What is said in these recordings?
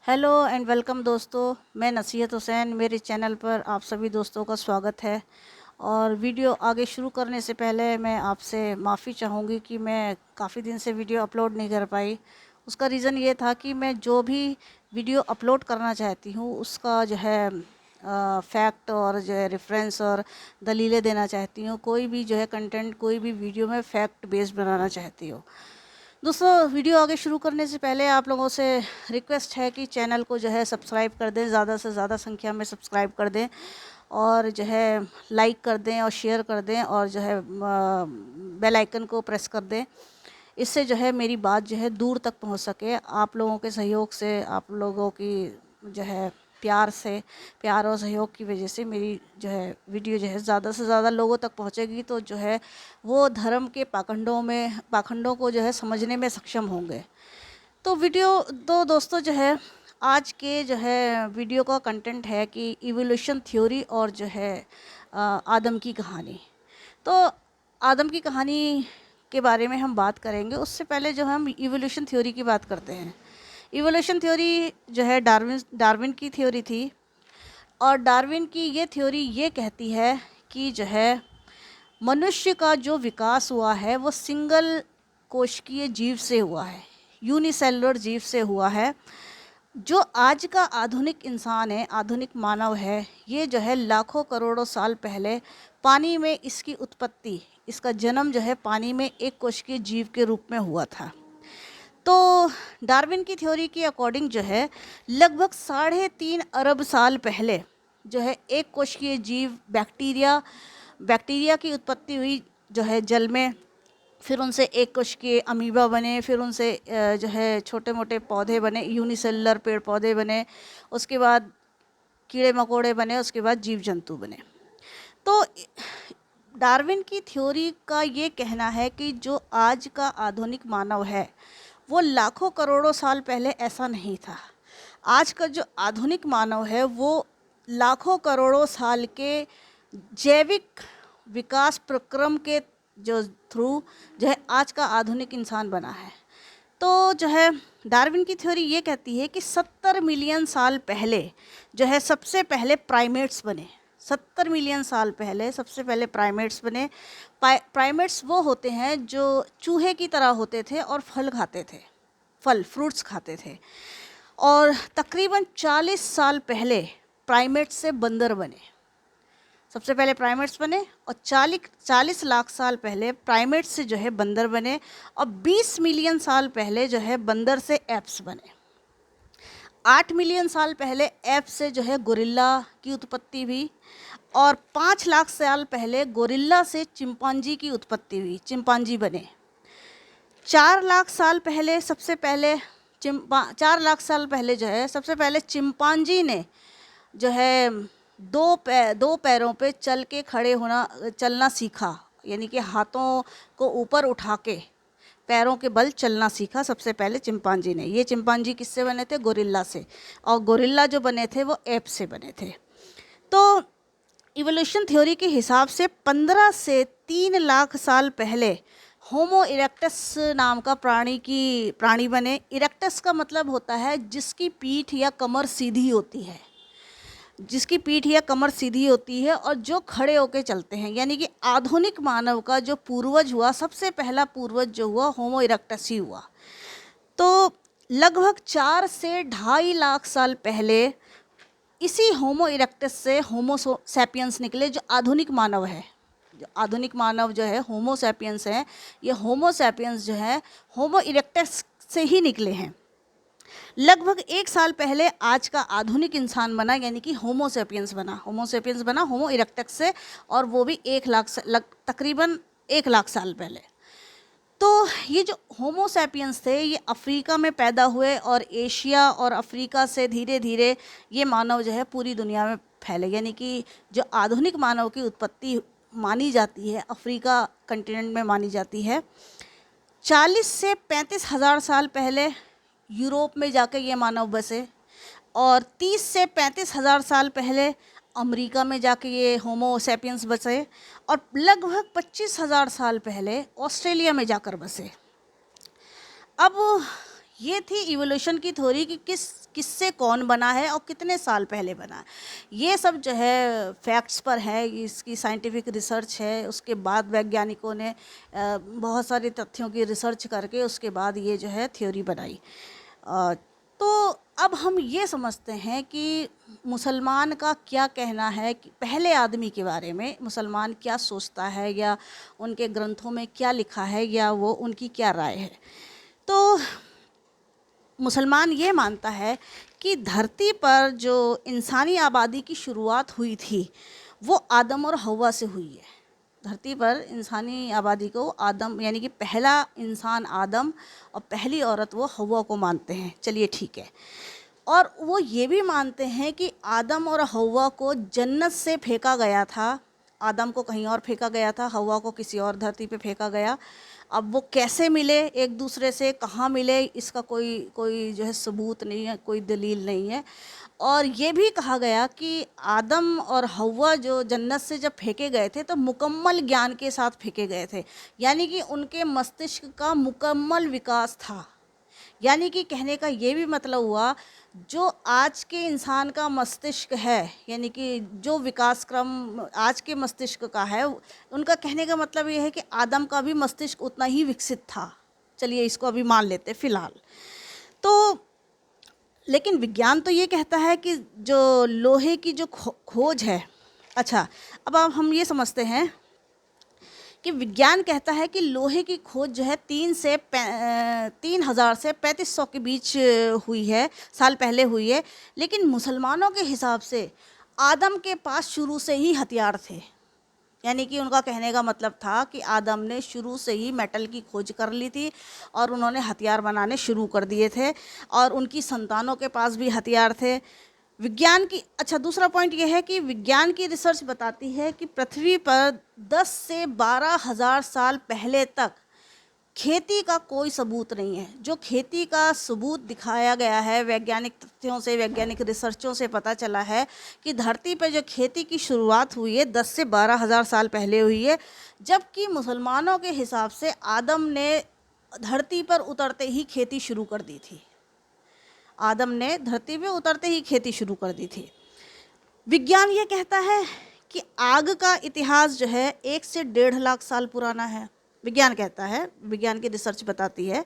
Hello and welcome दोस्तों। मैं नसीहत हुसैन, मेरे चैनल पर आप सभी दोस्तों का स्वागत है। और वीडियो आगे शुरू करने से पहले मैं आपसे माफ़ी चाहूँगी कि मैं काफ़ी दिन से वीडियो अपलोड नहीं कर पाई। उसका रीज़न ये था कि मैं जो भी वीडियो अपलोड करना चाहती हूँ उसका जो है फैक्ट और जो है रेफरेंस और दलीलें देना चाहती हूँ। कोई भी जो है कंटेंट, कोई भी वीडियो में फैक्ट बेस्ड बनाना चाहती हूँ। दोस्तों, वीडियो आगे शुरू करने से पहले आप लोगों से रिक्वेस्ट है कि चैनल को जो है सब्सक्राइब कर दें, ज़्यादा से ज़्यादा संख्या में सब्सक्राइब कर दें और जो है लाइक कर दें और शेयर कर दें और जो है बेल आइकन को प्रेस कर दें। इससे जो है मेरी बात जो है दूर तक पहुंच सके। आप लोगों के सहयोग से, आप लोगों की जो है प्यार और सहयोग की वजह से मेरी जो है वीडियो जो है ज़्यादा से ज़्यादा लोगों तक पहुंचेगी, तो जो है वो धर्म के पाखंडों को जो है समझने में सक्षम होंगे। तो दोस्तों जो है आज के जो है वीडियो का कंटेंट है कि इवोल्यूशन थ्योरी और जो है आदम की कहानी। तो आदम की कहानी के बारे में हम बात करेंगे। उससे पहले जो हम इवोल्यूशन थ्योरी की बात करते हैं। इवोल्यूशन थ्योरी जो है डार्विन की थ्योरी थी। और डार्विन की ये थ्योरी ये कहती है कि जो है मनुष्य का जो विकास हुआ है वो सिंगल कोशिकीय जीव से हुआ है, यूनिसेलुलर जीव से हुआ है। जो आज का आधुनिक इंसान है, आधुनिक मानव है, ये जो है लाखों करोड़ों साल पहले पानी में इसकी उत्पत्ति, इसका जन्म जो है पानी में एक कोशिकीय जीव के रूप में हुआ था। तो डार्विन की थ्योरी के अकॉर्डिंग जो है लगभग 3.5 अरब साल पहले जो है एक कोशिकीय जीव बैक्टीरिया की उत्पत्ति हुई जो है जल में। फिर उनसे एक कोशिकीय अमीबा बने, फिर उनसे जो है छोटे मोटे पौधे बने, यूनिसेलुलर पेड़ पौधे बने, उसके बाद कीड़े मकोड़े बने, उसके बाद जीव जंतु बने। तो डार्विन की थ्योरी का ये कहना है कि जो आज का आधुनिक मानव है वो लाखों करोड़ों साल पहले ऐसा नहीं था। आज का जो आधुनिक मानव है वो लाखों करोड़ों साल के जैविक विकास प्रक्रम के जो थ्रू जो है आज का आधुनिक इंसान बना है। तो जो है डार्विन की थ्योरी ये कहती है कि 70 मिलियन साल पहले जो है सबसे पहले प्राइमेट्स बने। 70 मिलियन साल पहले सबसे पहले प्राइमेट्स बने। प्राइमेट्स वो होते हैं जो चूहे की तरह होते थे और फल खाते थे, फ्रूट्स खाते थे। और तकरीबन 40 साल पहले प्राइमेट्स से बंदर बने। सबसे पहले प्राइमेट्स बने और 40 लाख साल पहले प्राइमेट्स से जो है बंदर बने। और 20 मिलियन साल पहले जो है बंदर से एप्स बने। 8 मिलियन साल पहले एप से जो है गोरिल्ला की उत्पत्ति हुई। और 5 लाख साल पहले गोरिल्ला से चिंपांजी की उत्पत्ति हुई, चिंपांजी बने। 4 लाख साल पहले सबसे पहले 4 लाख साल पहले जो है सबसे पहले चिंपांजी ने जो है दो पैरों पे चलना सीखा, यानी कि हाथों को ऊपर उठा के पैरों के बल चलना सीखा सबसे पहले चिंपांजी ने। ये चिंपांजी किससे बने थे? गोरिल्ला से। और गोरिल्ला जो बने थे वो एप से बने थे। तो इवोल्यूशन थ्योरी के हिसाब से 15 से 3 लाख साल पहले होमो इरेक्टस नाम का प्राणी बने। इरेक्टस का मतलब होता है जिसकी पीठ या कमर सीधी होती है, जिसकी पीठ या कमर सीधी होती है और जो खड़े होकर चलते हैं। यानी कि आधुनिक मानव का जो पूर्वज हुआ, सबसे पहला पूर्वज जो हुआ होमो इरेक्टस ही हुआ। तो लगभग 4 से 2.5 लाख साल पहले इसी होमो इरेक्टस से होमो सैपियंस निकले, जो आधुनिक मानव है। जो आधुनिक मानव जो है होमो सैपियंस है, ये होमो सैपियंस जो है होमो इरेक्टस से ही निकले हैं। लगभग 1 साल पहले आज का आधुनिक इंसान बना, यानी कि होमो सैपियंस बना होमो इरेक्टस से, और वो भी तकरीबन 1 लाख साल पहले। तो ये जो होमो सैपियंस थे ये अफ्रीका में पैदा हुए और एशिया और अफ्रीका से धीरे धीरे ये मानव जो है पूरी दुनिया में फैले। यानी कि जो आधुनिक मानव की उत्पत्ति मानी जाती है अफ्रीका कंटिनेंट में मानी जाती है। 40 से 35 हज़ार साल पहले यूरोप में जाकर ये मानव बसे। और 30 से 35 हज़ार साल पहले अमेरिका में जाके ये होमो सैपियंस बसे। और लगभग 25 हज़ार साल पहले ऑस्ट्रेलिया में जाकर बसे। अब ये थी इवोल्यूशन की थ्योरी कि किससे कौन बना है और कितने साल पहले बना है। ये सब जो है फैक्ट्स पर है, इसकी साइंटिफिक रिसर्च है। उसके बाद वैज्ञानिकों ने बहुत सारे तथ्यों की रिसर्च करके उसके बाद ये जो है थ्योरी बनाई। तो अब हम ये समझते हैं कि मुसलमान का क्या कहना है कि पहले आदमी के बारे में, मुसलमान क्या सोचता है या उनके ग्रंथों में क्या लिखा है या वो उनकी क्या राय है। तो मुसलमान ये मानता है कि धरती पर जो इंसानी आबादी की शुरुआत हुई थी वो आदम और हव्वा से हुई है। धरती पर इंसानी आबादी को आदम यानी कि पहला इंसान आदम और पहली औरत वो हव्वा को मानते हैं। चलिए ठीक है। और वो ये भी मानते हैं कि आदम और हव्वा को जन्नत से फेंका गया था। आदम को कहीं और फेंका गया था, हव्वा को किसी और धरती पे फेंका गया। अब वो कैसे मिले एक दूसरे से, कहाँ मिले, इसका कोई कोई जो है सबूत नहीं है, कोई दलील नहीं है। और ये भी कहा गया कि आदम और हव्वा जो जन्नत से जब फेंके गए थे तो मुकम्मल ज्ञान के साथ फेंके गए थे, यानी कि उनके मस्तिष्क का मुकम्मल विकास था। यानी कि कहने का ये भी मतलब हुआ, जो आज के इंसान का मस्तिष्क है, यानी कि जो विकास क्रम आज के मस्तिष्क का है, उनका कहने का मतलब ये है कि आदम का भी मस्तिष्क उतना ही विकसित था। चलिए इसको अभी मान लेते फ़िलहाल। तो लेकिन विज्ञान तो ये कहता है कि जो लोहे की जो खोज है, अच्छा अब हम ये समझते हैं कि विज्ञान कहता है कि लोहे की खोज जो है 3,000 से 3,500 के बीच हुई है, साल पहले हुई है। लेकिन मुसलमानों के हिसाब से आदम के पास शुरू से ही हथियार थे। यानी कि उनका कहने का मतलब था कि आदम ने शुरू से ही मेटल की खोज कर ली थी और उन्होंने हथियार बनाने शुरू कर दिए थे और उनकी संतानों के पास भी हथियार थे। विज्ञान की अच्छा दूसरा पॉइंट यह है कि विज्ञान की रिसर्च बताती है कि पृथ्वी पर 10 से 12,000 साल पहले तक खेती का कोई सबूत नहीं है। जो खेती का सबूत दिखाया गया है वैज्ञानिक तथ्यों से, वैज्ञानिक रिसर्चों से पता चला है कि धरती पर जो खेती की शुरुआत हुई है 10 से 12,000 साल पहले हुई है। जबकि मुसलमानों के हिसाब से आदम ने धरती पर उतरते ही खेती शुरू कर दी थी। आदम ने धरती पे उतरते ही खेती शुरू कर दी थी। विज्ञान ये कहता है कि आग का इतिहास जो है 1 से 1.5 लाख साल पुराना है। विज्ञान कहता है, विज्ञान की रिसर्च बताती है।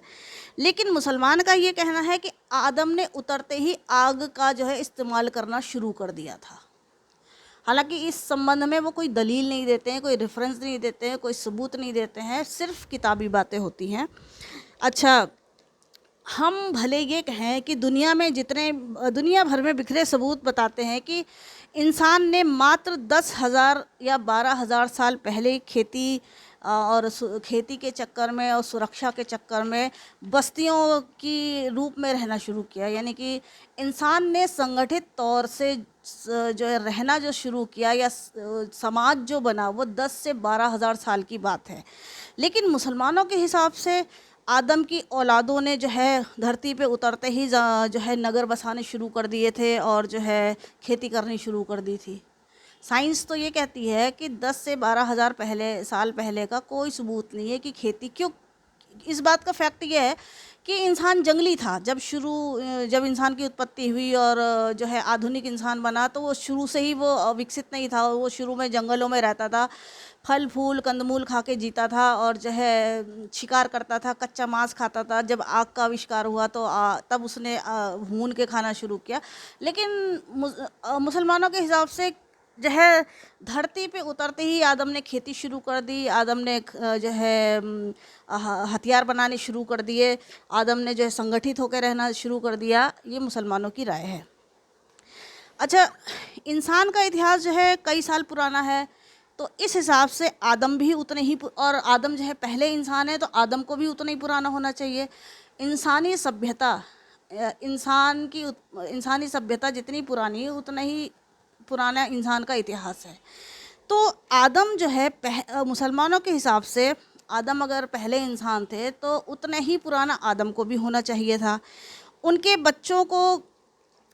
लेकिन मुसलमान का ये कहना है कि आदम ने उतरते ही आग का जो है इस्तेमाल करना शुरू कर दिया था। हालांकि इस संबंध में वो कोई दलील नहीं देते हैं, कोई रेफरेंस नहीं देते हैं, कोई सबूत नहीं देते हैं, सिर्फ किताबी बातें होती हैं। अच्छा, हम भले ये कहें कि दुनिया भर में बिखरे सबूत बताते हैं कि इंसान ने मात्र 10,000 या 12,000 साल पहले खेती और खेती के चक्कर में और सुरक्षा के चक्कर में बस्तियों की रूप में रहना शुरू किया। यानी कि इंसान ने संगठित तौर से जो है रहना जो शुरू किया या समाज जो बना वो 10 से 12,000 साल की बात है। लेकिन मुसलमानों के हिसाब से आदम की औलादों ने जो है धरती पे उतरते ही जो है नगर बसाने शुरू कर दिए थे और जो है खेती करनी शुरू कर दी थी। साइंस तो ये कहती है कि 10 से 12,000 साल पहले का कोई सबूत नहीं है कि खेती क्यों। इस बात का फैक्ट ये है कि इंसान जंगली था जब इंसान की उत्पत्ति हुई और जो है आधुनिक इंसान बना, तो वो शुरू से ही वो विकसित नहीं था। वो शुरू में जंगलों में रहता था, फल फूल कंदमूल खा के जीता था और जो है शिकार करता था, कच्चा मांस खाता था। जब आग का आविष्कार हुआ तो तब उसने भून के खाना शुरू किया। लेकिन मुसलमानों के हिसाब से जो है धरती पे उतरते ही आदम ने खेती शुरू कर दी। आदम ने जो है हथियार बनाने शुरू कर दिए। आदम ने जो है संगठित होकर रहना शुरू कर दिया। ये मुसलमानों की राय है। अच्छा, इंसान का इतिहास जो है कई साल पुराना है, तो इस हिसाब से आदम भी उतने ही, और आदम जो है पहले इंसान है तो आदम को भी उतना ही पुराना होना चाहिए। इंसानी सभ्यता जितनी पुरानी है उतना ही पुराना इंसान का इतिहास है। तो आदम जो है मुसलमानों के हिसाब से आदम अगर पहले इंसान थे तो उतने ही पुराना आदम को भी होना चाहिए था। उनके बच्चों को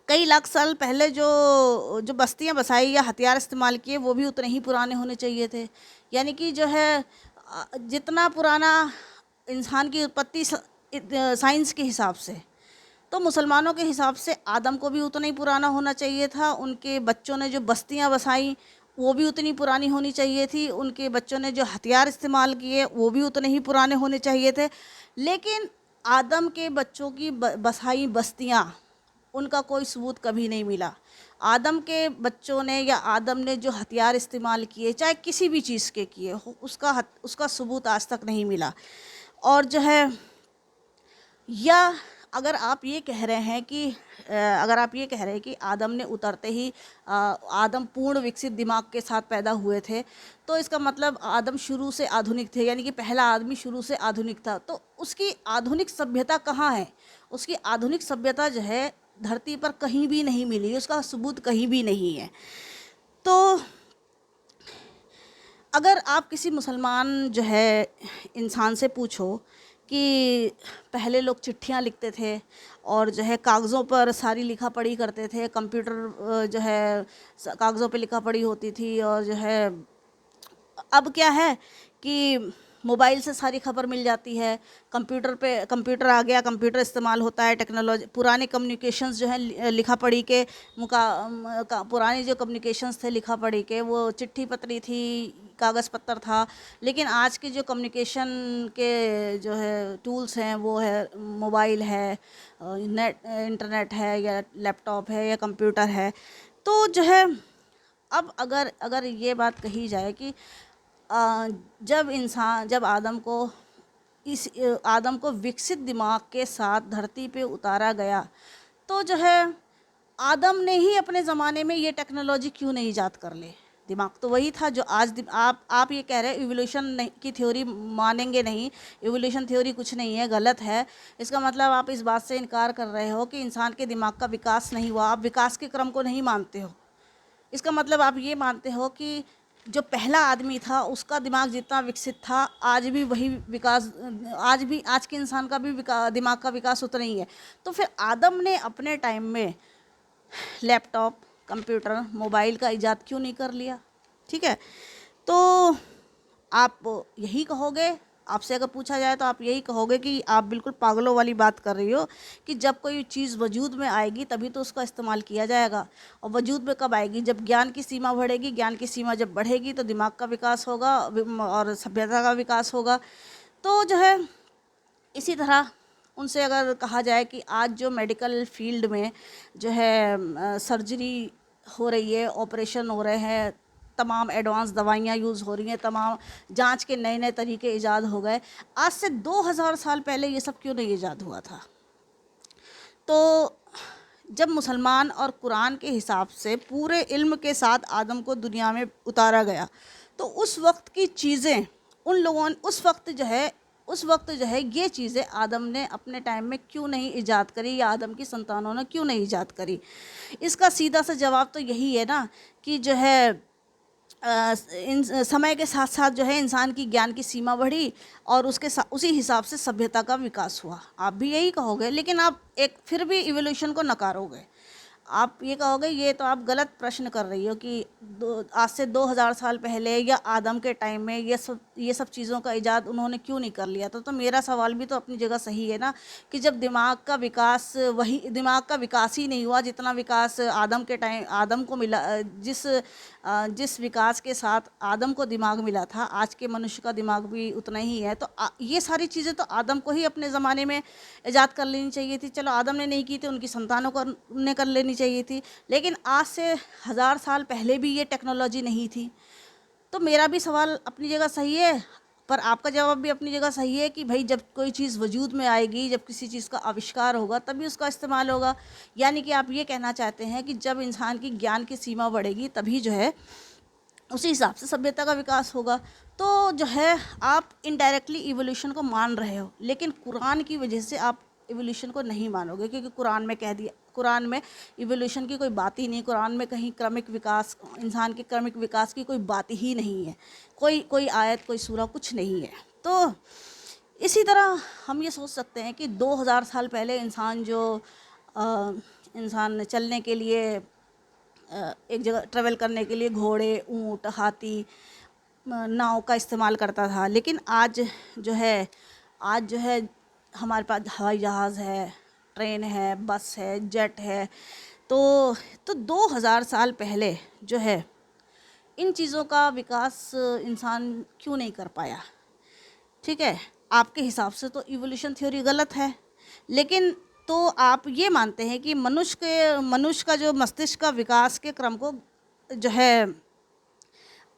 कई लाख साल पहले जो बस्तियां बसाई या हथियार इस्तेमाल किए वो भी उतने ही पुराने होने चाहिए थे। यानी कि जो है जितना पुराना इंसान की उत्पत्ति साइंस के हिसाब से, तो मुसलमानों के हिसाब से आदम को भी उतना ही पुराना होना चाहिए था। उनके बच्चों ने जो बस्तियां बसाई वो भी उतनी पुरानी होनी चाहिए थी। उनके बच्चों ने जो हथियार इस्तेमाल किए वो भी उतने ही पुराने होने चाहिए थे। लेकिन आदम के बच्चों की बसाई बस्तियां, उनका कोई सबूत कभी नहीं मिला। आदम के बच्चों ने या आदम ने जो हथियार इस्तेमाल किए, चाहे किसी भी चीज़ के किए हो, उसका सबूत आज तक नहीं मिला। और जो है, या अगर आप ये कह रहे हैं कि अगर आप ये कह रहे हैं कि आदम ने उतरते ही आदम पूर्ण विकसित दिमाग के साथ पैदा हुए थे, तो इसका मतलब आदम शुरू से आधुनिक थे, यानी कि पहला आदमी शुरू से आधुनिक था। तो उसकी आधुनिक सभ्यता कहाँ है? उसकी आधुनिक सभ्यता जो है धरती पर कहीं भी नहीं मिली, उसका सबूत कहीं भी नहीं है। तो अगर आप किसी मुसलमान जो है इंसान से पूछो कि पहले लोग चिट्ठियाँ लिखते थे और जो है कागज़ों पर सारी लिखा पढ़ी करते थे, कंप्यूटर जो है कागज़ों पे लिखा पढ़ी होती थी, और जो है अब क्या है कि मोबाइल से सारी खबर मिल जाती है, कंप्यूटर आ गया, कंप्यूटर इस्तेमाल होता है, टेक्नोलॉजी। पुराने कम्युनिकेशंस जो है लिखा पढ़ी के पुराने जो कम्युनिकेशंस थे लिखा पढ़ी के, वो चिट्ठी पत्री थी, कागज़ पत्तर था। लेकिन आज के जो कम्युनिकेशन के जो है टूल्स हैं वो है मोबाइल है, इंटरनेट है, या लैपटॉप है, या कंप्यूटर है। तो जो है अब अगर ये बात कही जाए कि जब आदम को विकसित दिमाग के साथ धरती पे उतारा गया, तो जो है आदम ने ही अपने ज़माने में ये टेक्नोलॉजी क्यों नहीं ईजाद कर ले? दिमाग तो वही था जो आज आप ये कह रहे हैं इवोल्यूशन की थ्योरी मानेंगे नहीं, इवोल्यूशन थ्योरी कुछ नहीं है, गलत है। इसका मतलब आप इस बात से इनकार कर रहे हो कि इंसान के दिमाग का विकास नहीं हुआ, आप विकास के क्रम को नहीं मानते हो। इसका मतलब आप ये मानते हो कि जो पहला आदमी था उसका दिमाग जितना विकसित था, आज भी वही विकास, आज के इंसान का भी दिमाग का विकास उतना ही है। तो फिर आदम ने अपने टाइम में लैपटॉप, कंप्यूटर, मोबाइल का इजाद क्यों नहीं कर लिया? ठीक है, तो आप यही कहोगे, आपसे अगर पूछा जाए तो आप यही कहोगे कि आप बिल्कुल पागलों वाली बात कर रही हो कि जब कोई चीज़ वजूद में आएगी तभी तो उसका इस्तेमाल किया जाएगा। और वजूद में कब आएगी? जब ज्ञान की सीमा बढ़ेगी। ज्ञान की सीमा जब बढ़ेगी तो दिमाग का विकास होगा और सभ्यता का विकास होगा। तो जो है इसी तरह उनसे अगर कहा जाए कि आज जो मेडिकल फील्ड में जो है सर्जरी हो रही है, ऑपरेशन हो रहे हैं, तमाम एडवांस दवाइयाँ यूज़ हो रही हैं, तमाम जांच के नए नए तरीके ईजाद हो गए, आज से 2000 साल पहले ये सब क्यों नहीं ईजाद हुआ था? तो जब मुसलमान और कुरान के हिसाब से पूरे इल्म के साथ आदम को दुनिया में उतारा गया, तो उस वक्त की चीज़ें उन लोगों ने उस वक्त जो है ये चीज़ें आदम ने अपने टाइम में क्यों नहीं ईजाद करी, या आदम की संतानों ने क्यों नहीं ईजाद करी? इसका सीधा सा जवाब तो यही है ना कि जो है इन समय के साथ साथ जो है इंसान की ज्ञान की सीमा बढ़ी और उसी हिसाब से सभ्यता का विकास हुआ। आप भी यही कहोगे, लेकिन आप फिर भी इवोल्यूशन को नकारोगे। आप ये कहोगे ये तो आप गलत प्रश्न कर रही हो कि आज से 2000 साल पहले या आदम के टाइम में ये सब चीज़ों का इजाद उन्होंने क्यों नहीं कर लिया? तो मेरा सवाल भी तो अपनी जगह सही है ना कि जब दिमाग का विकास ही नहीं हुआ जितना विकास आदम को मिला, जिस विकास के साथ आदम को दिमाग मिला था, आज के मनुष्य का दिमाग भी उतना ही है। तो ये सारी चीज़ें तो आदम को ही अपने ज़माने में ईजाद कर लेनी चाहिए थी। चलो आदम ने नहीं की थी, उनकी संतानों को ने कर लेनी चाहिए थी, लेकिन आज से 1000 साल पहले भी ये टेक्नोलॉजी नहीं थी। तो मेरा भी सवाल अपनी जगह सही है, पर आपका जवाब भी अपनी जगह सही है कि भाई जब कोई चीज़ वजूद में आएगी, जब किसी चीज़ का आविष्कार होगा तभी उसका इस्तेमाल होगा। यानी कि आप ये कहना चाहते हैं कि जब इंसान की ज्ञान की सीमा बढ़ेगी तभी जो है उसी हिसाब से सभ्यता का विकास होगा। तो जो है आप इनडायरेक्टली इवोल्यूशन को मान रहे हो, लेकिन कुरान की वजह से आप इवोल्यूशन को नहीं मानोगे, क्योंकि कुरान में कह दिया, कुरान में इवोल्यूशन की कोई बात ही नहीं। कुरान में कहीं क्रमिक विकास, इंसान के क्रमिक विकास की कोई बात ही नहीं है, कोई आयत, कोई सूरा कुछ नहीं है। तो इसी तरह हम ये सोच सकते हैं कि 2000 साल पहले इंसान चलने के लिए, एक जगह ट्रेवल करने के लिए घोड़े, ऊँट, हाथी, नाव का इस्तेमाल करता था। लेकिन आज जो है हमारे पास हवाई जहाज़ है, ट्रेन है, बस है, जेट है। तो 2000 साल पहले जो है इन चीज़ों का विकास इंसान क्यों नहीं कर पाया? ठीक है, आपके हिसाब से तो इवोल्यूशन थ्योरी गलत है, लेकिन तो आप ये मानते हैं कि मनुष्य का जो मस्तिष्क का विकास के क्रम को जो है,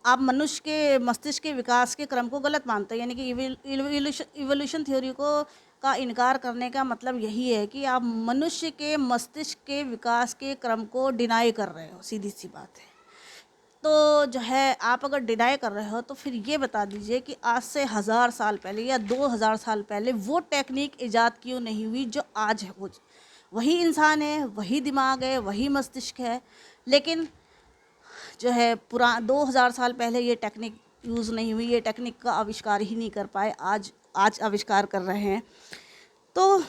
आप मनुष्य के मस्तिष्क के विकास के क्रम को गलत मानते हैं, यानी कि इवोल्यूशन थ्योरी को का इनकार करने का मतलब यही है कि आप मनुष्य के मस्तिष्क के विकास के क्रम को डिनाई कर रहे हो, सीधी सी बात है। तो जो है आप अगर डिनाई कर रहे हो तो फिर ये बता दीजिए कि आज से 1000 साल पहले या 2000 साल पहले वो टेक्निक ईजाद क्यों नहीं हुई जो आज है। वो वही इंसान है, वही दिमाग है, वही मस्तिष्क है, लेकिन जो है 2000 साल पहले ये टेक्निक यूज़ नहीं हुई, ये टेक्निक का आविष्कार ही नहीं कर पाए, आज आविष्कार कर रहे हैं। तो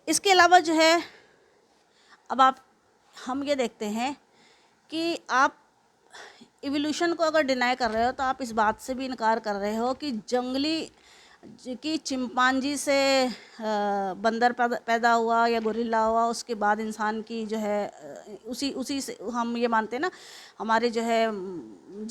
इसके अलावा जो है अब हम ये देखते हैं कि आप इवोल्यूशन को अगर डिनाई कर रहे हो तो आप इस बात से भी इनकार कर रहे हो कि चिंपांजी से बंदर पैदा हुआ या गोरिल्ला हुआ, उसके बाद इंसान की जो है उसी से हम ये मानते हैं ना, हमारे जो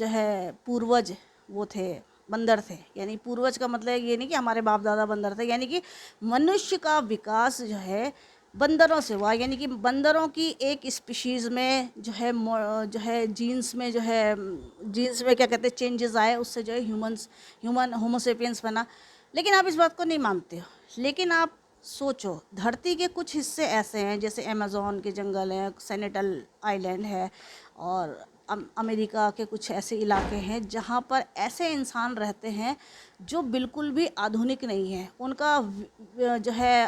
है पूर्वज वो थे, बंदर थे। यानी पूर्वज का मतलब ये नहीं कि हमारे बाप दादा बंदर थे, यानी कि मनुष्य का विकास जो है बंदरों से हुआ, यानी कि बंदरों की एक स्पीशीज़ में जो है जीन्स में क्या कहते हैं चेंजेस आए, उससे जो है ह्यूमन होमोसेपियंस बना। लेकिन आप इस बात को नहीं मानते हो। लेकिन आप सोचो, धरती के कुछ हिस्से ऐसे हैं जैसे अमेज़न के जंगल हैं, सेनेटल आइलैंड है, और अमेरिका के कुछ ऐसे इलाके हैं जहाँ पर ऐसे इंसान रहते हैं जो बिल्कुल भी आधुनिक नहीं है। उनका जो है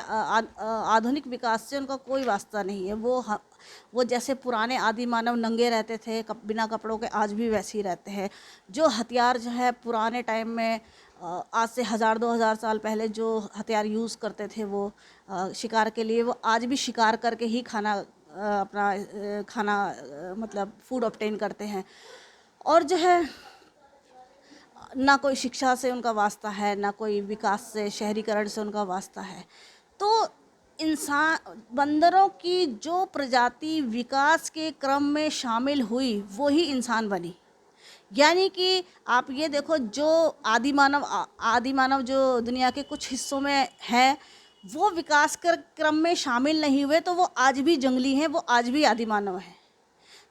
आधुनिक विकास से उनका कोई वास्ता नहीं है। वो जैसे पुराने आदि मानव नंगे रहते थे बिना कपड़ों के, आज भी वैसे ही रहते हैं। जो हथियार जो है पुराने टाइम में आज से 1000-2000 साल पहले जो हथियार यूज़ करते थे वो शिकार के लिए, वो आज भी शिकार करके ही खाना मतलब फूड ऑब्टेन करते हैं। और जो है ना कोई शिक्षा से उनका वास्ता है, ना कोई विकास से, शहरीकरण से उनका वास्ता है। तो इंसान बंदरों की जो प्रजाति विकास के क्रम में शामिल हुई वो ही इंसान बनी। यानी कि आप ये देखो, जो आदि मानव जो दुनिया के कुछ हिस्सों में है वो विकास कर क्रम में शामिल नहीं हुए, तो वो आज भी जंगली हैं, वो आज भी आदि मानव हैं।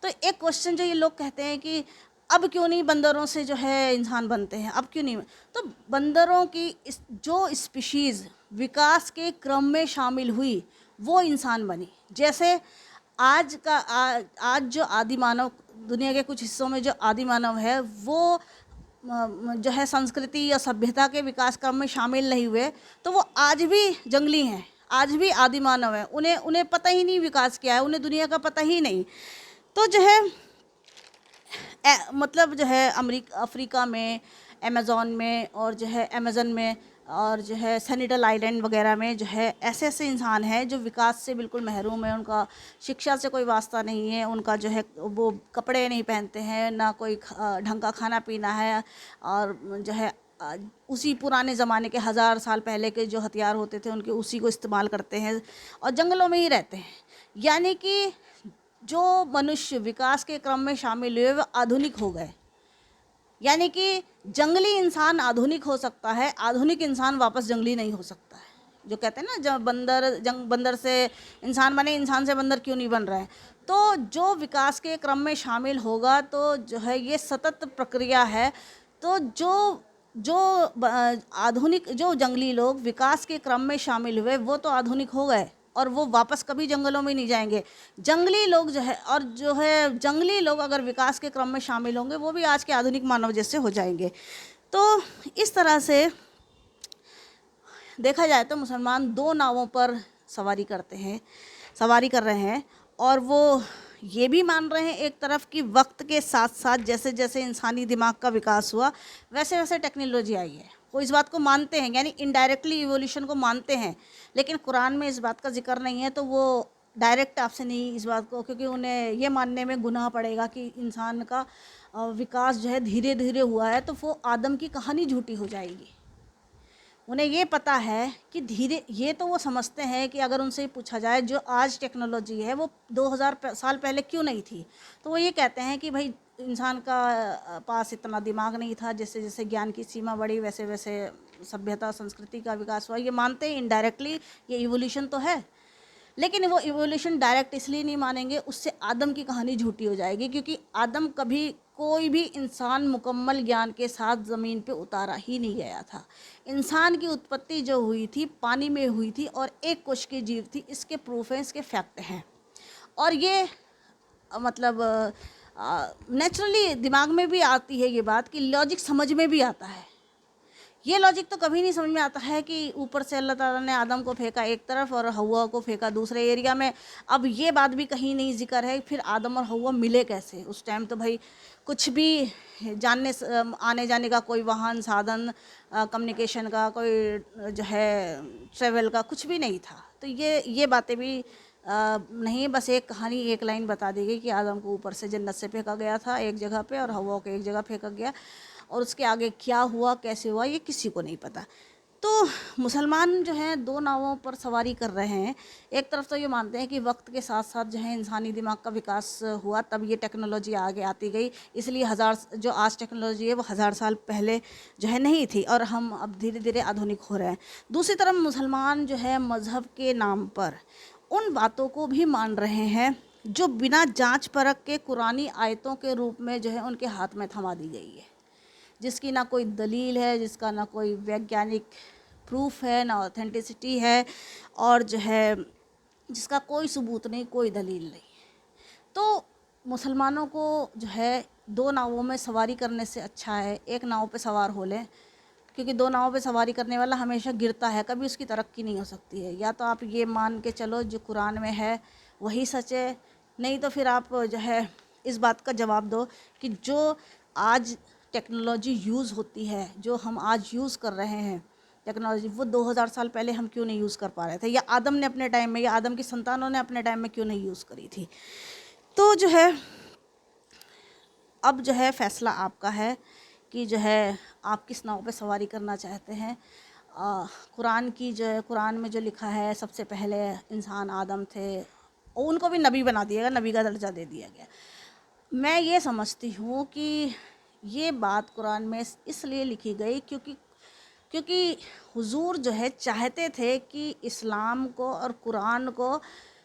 तो एक क्वेश्चन जो ये लोग कहते हैं कि अब क्यों नहीं बंदरों से जो है इंसान बनते हैं, अब क्यों नहीं, तो बंदरों की जो स्पीशीज़ विकास के क्रम में शामिल हुई वो इंसान बनी। जैसे आज जो आदि मानव दुनिया के कुछ हिस्सों में जो आदि मानव है वो जो है संस्कृति या सभ्यता के विकास क्रम में शामिल नहीं हुए, तो वो आज भी जंगली हैं, आज भी आदि मानव हैं। उन्हें पता ही नहीं विकास क्या है, उन्हें दुनिया का पता ही नहीं। तो जो है मतलब जो है अफ्रीका में, अमेज़न में, और जो है अमेज़न में, और जो है सेनेटल आइलैंड वगैरह में जो है ऐसे ऐसे इंसान हैं जो विकास से बिल्कुल महरूम है। उनका शिक्षा से कोई वास्ता नहीं है, उनका जो है वो कपड़े नहीं पहनते हैं, ना कोई ढंग का खाना पीना है, और जो है उसी पुराने ज़माने के 1000 साल पहले के जो हथियार होते थे उनके उसी को इस्तेमाल करते हैं, और जंगलों में ही रहते हैं। यानी कि जो मनुष्य विकास के क्रम में शामिल हुए वो आधुनिक हो गए। यानी कि जंगली इंसान आधुनिक हो सकता है, आधुनिक इंसान वापस जंगली नहीं हो सकता है। जो कहते हैं ना, जब बंदर से इंसान बने, इंसान से बंदर क्यों नहीं बन रहा है। तो जो विकास के क्रम में शामिल होगा तो जो है ये सतत प्रक्रिया है। तो जो आधुनिक जो जंगली लोग विकास के क्रम में शामिल हुए वो तो आधुनिक हो गए, और वो वापस कभी जंगलों में नहीं जाएंगे। जंगली लोग जो है, और जो है जंगली लोग अगर विकास के क्रम में शामिल होंगे वो भी आज के आधुनिक मानव जैसे हो जाएंगे। तो इस तरह से देखा जाए तो मुसलमान दो नावों पर सवारी कर रहे हैं, और वो ये भी मान रहे हैं एक तरफ कि वक्त के साथ साथ जैसे जैसे इंसानी दिमाग का विकास हुआ वैसे वैसे टेक्नोलॉजी आई है। वो इस बात को मानते हैं, यानी इनडायरेक्टली इवोल्यूशन को मानते हैं, लेकिन कुरान में इस बात का जिक्र नहीं है। तो वो डायरेक्ट आपसे नहीं इस बात को, क्योंकि उन्हें ये मानने में गुनाह पड़ेगा कि इंसान का विकास जो है धीरे धीरे हुआ है, तो वो आदम की कहानी झूठी हो जाएगी। उन्हें ये पता है कि धीरे, ये तो वो समझते हैं कि अगर उनसे पूछा जाए जो आज टेक्नोलॉजी है वो 2000 साल पहले क्यों नहीं थी, तो वो ये कहते हैं कि भाई इंसान का पास इतना दिमाग नहीं था, जैसे जैसे ज्ञान की सीमा बढ़ी वैसे वैसे सभ्यता संस्कृति का विकास हुआ। ये मानते हैं इनडायरेक्टली ये इवोल्यूशन तो है, लेकिन वो इवोल्यूशन डायरेक्ट इसलिए नहीं मानेंगे, उससे आदम की कहानी झूठी हो जाएगी, क्योंकि आदम कभी कोई भी इंसान मुकम्मल ज्ञान के साथ ज़मीन पे उतारा ही नहीं गया था। इंसान की उत्पत्ति जो हुई थी पानी में हुई थी और एक कोश की जीव थी, इसके प्रूफ हैं, इसके फैक्ट हैं। और ये मतलब नेचुरली दिमाग में भी आती है ये बात, कि लॉजिक समझ में भी आता है। ये लॉजिक तो कभी नहीं समझ में आता है कि ऊपर से अल्लाह ताला ने आदम को फेंका एक तरफ और हव्वा को फेंका दूसरे एरिया में। अब ये बात भी कहीं नहीं जिक्र है फिर आदम और हव्वा मिले कैसे। उस टाइम तो भाई कुछ भी जानने आने जाने का कोई वाहन साधन, कम्युनिकेशन का कोई जो है ट्रेवल का कुछ भी नहीं था। तो ये बातें भी नहीं, बस एक कहानी एक लाइन बता दी गई कि आदम को ऊपर से जन्नत से फेंका गया था एक जगह पे और हव्वा को एक जगह फेंका गया, और उसके आगे क्या हुआ कैसे हुआ ये किसी को नहीं पता। तो मुसलमान जो हैं दो नावों पर सवारी कर रहे हैं। एक तरफ तो ये मानते हैं कि वक्त के साथ साथ जो है इंसानी दिमाग का विकास हुआ, तब ये टेक्नोलॉजी आगे आती गई, इसलिए जो आज टेक्नोलॉजी है वो 1000 साल पहले जो है नहीं थी, और हम अब धीरे धीरे आधुनिक हो रहे हैं। दूसरी तरफ मुसलमान जो है मज़हब के नाम पर उन बातों को भी मान रहे हैं जो बिना जांच परख के कुरानी आयतों के रूप में जो है उनके हाथ में थमा दी गई है, जिसकी ना कोई दलील है, जिसका ना कोई वैज्ञानिक प्रूफ है, ना ऑथेंटिसिटी है, और जो है जिसका कोई सबूत नहीं, कोई दलील नहीं। तो मुसलमानों को जो है दो नावों में सवारी करने से अच्छा है एक नाव पे सवार हो लें, क्योंकि दो नावों पे सवारी करने वाला हमेशा गिरता है, कभी उसकी तरक्की नहीं हो सकती है। या तो आप ये मान के चलो जो कुरान में है वही सच है, नहीं तो फिर आप जो है इस बात का जवाब दो कि जो आज टेक्नोलॉजी यूज़ होती है, जो हम आज यूज़ कर रहे हैं टेक्नोलॉजी, वो 2000 साल पहले हम क्यों नहीं यूज़ कर पा रहे थे, या आदम ने अपने टाइम में या आदम की संतानों ने अपने टाइम में क्यों नहीं यूज़ करी थी। तो जो है अब जो है फ़ैसला आपका है कि जो है आप किस नाव पे सवारी करना चाहते हैं। कुरान की जो है, कुरान में जो लिखा है सबसे पहले इंसान आदम थे, और उनको भी नबी बना दिया गया, नबी का दर्जा दे दिया गया। मैं ये समझती हूँ कि ये बात कुरान में इसलिए लिखी गई क्योंकि क्योंकि हुजूर जो है चाहते थे कि इस्लाम को और कुरान को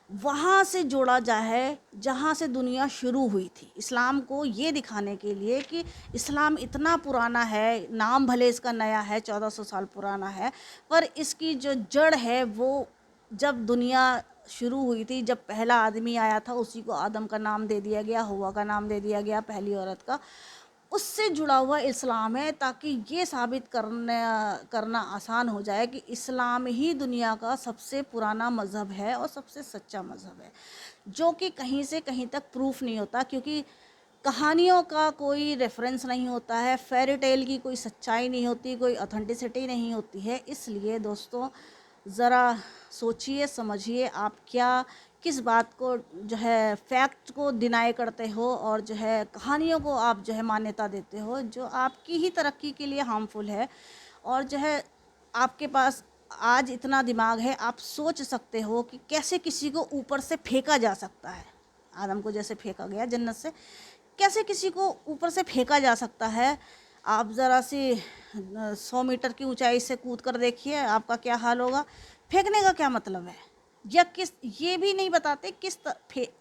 वहाँ से जोड़ा जाए जहाँ से दुनिया शुरू हुई थी। इस्लाम को ये दिखाने के लिए कि इस्लाम इतना पुराना है, नाम भले इसका नया है, 1400 साल पुराना है, पर इसकी जो जड़ है वो जब दुनिया शुरू हुई थी, जब पहला आदमी आया था उसी को आदम का नाम दे दिया गया, हव्वा का नाम दे दिया गया, पहली औरत का, उससे जुड़ा हुआ इस्लाम है, ताकि ये साबित करना आसान हो जाए कि इस्लाम ही दुनिया का सबसे पुराना मज़हब है और सबसे सच्चा मज़हब है, जो कि कहीं से कहीं तक प्रूफ नहीं होता, क्योंकि कहानियों का कोई रेफरेंस नहीं होता है, फेरी टेल की कोई सच्चाई नहीं होती, कोई ऑथेंटिसिटी नहीं होती है। इसलिए दोस्तों ज़रा सोचिए समझिए, आप क्या किस बात को जो है फैक्ट को डिनाई करते हो, और जो है कहानियों को आप जो है मान्यता देते हो जो आपकी ही तरक्की के लिए हार्मफुल है। और जो है आपके पास आज इतना दिमाग है, आप सोच सकते हो कि कैसे किसी को ऊपर से फेंका जा सकता है। आदम को जैसे फेंका गया जन्नत से, कैसे किसी को ऊपर से फेंका जा सकता है। आप ज़रा सी 100 मीटर की ऊंचाई से कूद कर देखिए, आपका क्या हाल होगा। फेंकने का क्या मतलब है, या किस, ये भी नहीं बताते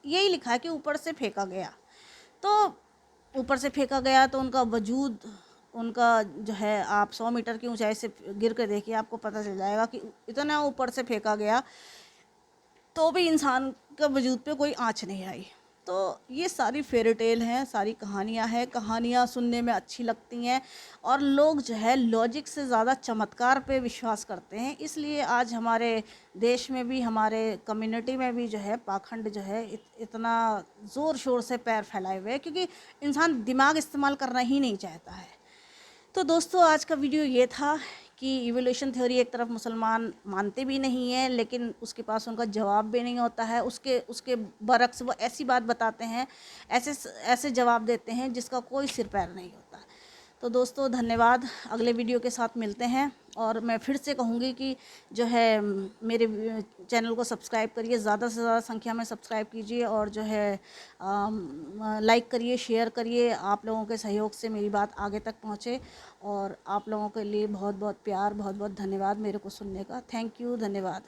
यही लिखा है कि ऊपर से फेंका गया। तो ऊपर से फेंका गया तो उनका वजूद, उनका जो है आप 100 मीटर की ऊंचाई से गिर कर देखिए, आपको पता चल जाएगा कि इतना ऊपर से फेंका गया तो भी इंसान का वजूद पे कोई आँच नहीं आई। तो ये सारी फेरी टेल हैं, सारी कहानियाँ हैं, कहानियाँ सुनने में अच्छी लगती हैं, और लोग जो है लॉजिक से ज़्यादा चमत्कार पे विश्वास करते हैं। इसलिए आज हमारे देश में भी, हमारे कम्युनिटी में भी जो है पाखंड जो है इतना ज़ोर शोर से पैर फैलाए हुए हैं, क्योंकि इंसान दिमाग इस्तेमाल करना ही नहीं चाहता है। तो दोस्तों आज का वीडियो ये था कि इवोल्यूशन थ्योरी एक तरफ मुसलमान मानते भी नहीं हैं, लेकिन उसके पास उनका जवाब भी नहीं होता है। उसके उसके बरक्स वो ऐसी बात बताते हैं, ऐसे ऐसे जवाब देते हैं जिसका कोई सिर पैर नहीं होता। तो दोस्तों धन्यवाद, अगले वीडियो के साथ मिलते हैं। और मैं फिर से कहूँगी कि जो है मेरे चैनल को सब्सक्राइब करिए, ज़्यादा से ज़्यादा संख्या में सब्सक्राइब कीजिए, और जो है लाइक करिए, शेयर करिए। आप लोगों के सहयोग से मेरी बात आगे तक पहुँचे। और आप लोगों के लिए बहुत बहुत प्यार, बहुत बहुत धन्यवाद मेरे को सुनने का। थैंक यू, धन्यवाद।